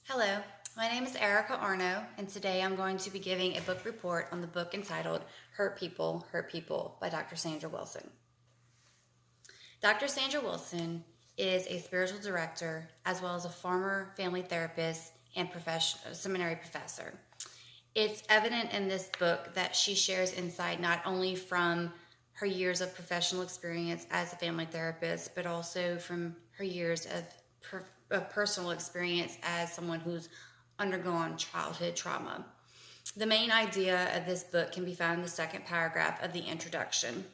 Hello, my name is Erica Arno, and today I'm going to be giving a book report on the book entitled Hurt People by Dr. Sandra Wilson. Dr. Sandra Wilson is a spiritual director as well as a former family therapist and seminary professor. It's evident in this book that she shares insight not only from her years of professional experience as a family therapist, but also from her years of personal experience as someone who's undergone childhood trauma. The main idea of this book can be found in the second paragraph of the introduction,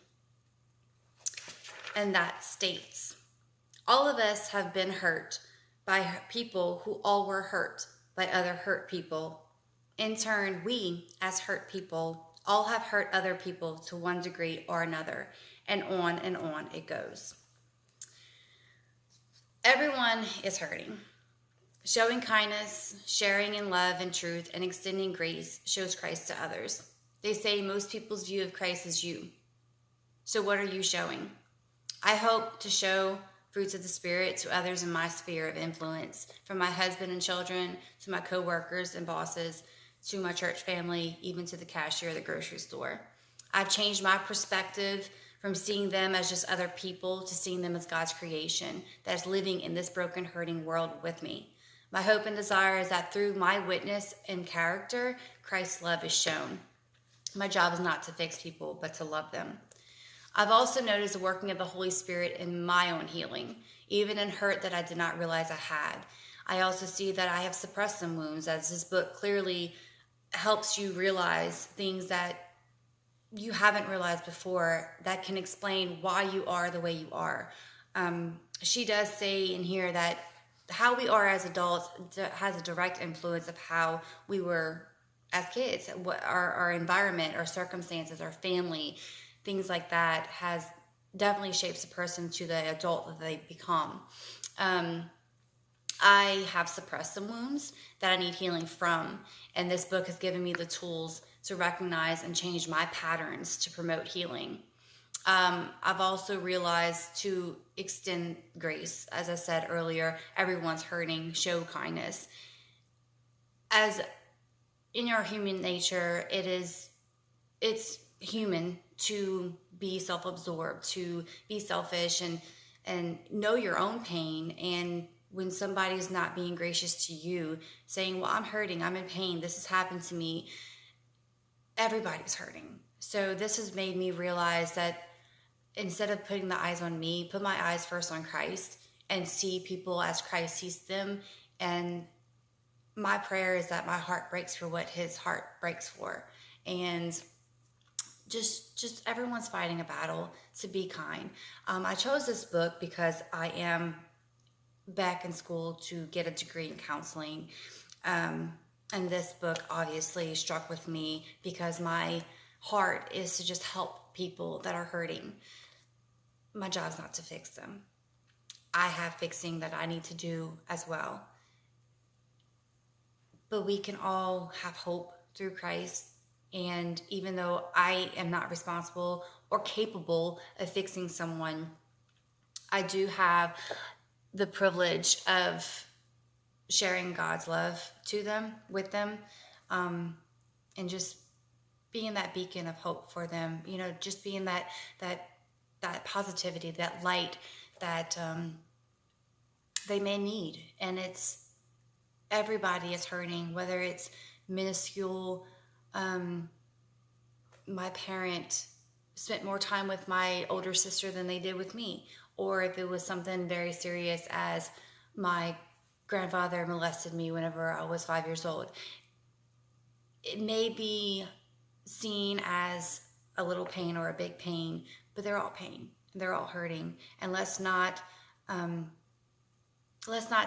and that states, all of us have been hurt by people who all were hurt by other hurt people. In turn, we, as hurt people, all have hurt other people to one degree or another, and on it goes. Everyone is hurting. Showing kindness, sharing in love and truth, and extending grace shows Christ to others. They say most people's view of Christ is you. So what are you showing? I hope to show fruits of the Spirit to others in my sphere of influence, from my husband and children, to my co-workers and bosses, to my church family, even to the cashier at the grocery store. I've changed my perspective from seeing them as just other people to seeing them as God's creation that is living in this broken, hurting world with me. My hope and desire is that through my witness and character, Christ's love is shown. My job is not to fix people, but to love them. I've also noticed the working of the Holy Spirit in my own healing, even in hurt that I did not realize I had. I also see that I have suppressed some wounds, as this book clearly helps you realize things that you haven't realized before that can explain why you are the way you are. She does say in here that how we are as adults has a direct influence of how we were as kids. What our environment, our circumstances, our family, things like that has definitely shapes a person to the adult that they become. I have suppressed some wounds that I need healing from, and this book has given me the tools to recognize and change my patterns to promote healing. I've also realized to extend grace. As I said earlier, everyone's hurting, show kindness. As in our human nature, it's human to be self-absorbed, to be selfish and know your own pain. And when somebody's not being gracious to you, saying, well, I'm hurting, I'm in pain, this has happened to me, everybody's hurting. So this has made me realize that instead of putting the eyes on me, put my eyes first on Christ and see people as Christ sees them. And my prayer is that my heart breaks for what his heart breaks for. And just everyone's fighting a battle to be kind. I chose this book because I am back in school to get a degree in counseling. And this book obviously struck with me because my heart is to just help people that are hurting. My job's not to fix them. I have fixing that I need to do as well. But we can all have hope through Christ. And even though I am not responsible or capable of fixing someone, I do have the privilege of sharing God's love to them, with them, and just being that beacon of hope for them. You know, just being that positivity, that light that they may need. And it's everybody is hurting, whether it's minuscule. My parent spent more time with my older sister than they did with me, or if it was something very serious as my grandfather molested me whenever I was 5 years old. It may be seen as a little pain or a big pain, but they're all pain. They're all hurting. And let's not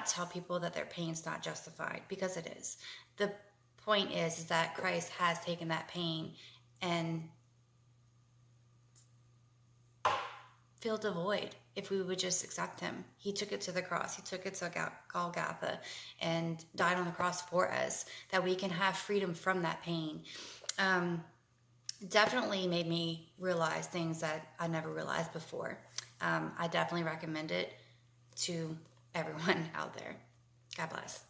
tell people that their pain's not justified, because it is. The point is that Christ has taken that pain and filled the void if we would just accept him. He took it to the cross. He took it to Golgotha and died on the cross for us, that we can have freedom from that pain. Definitely made me realize things that I never realized before. I definitely recommend it to everyone out there. God bless.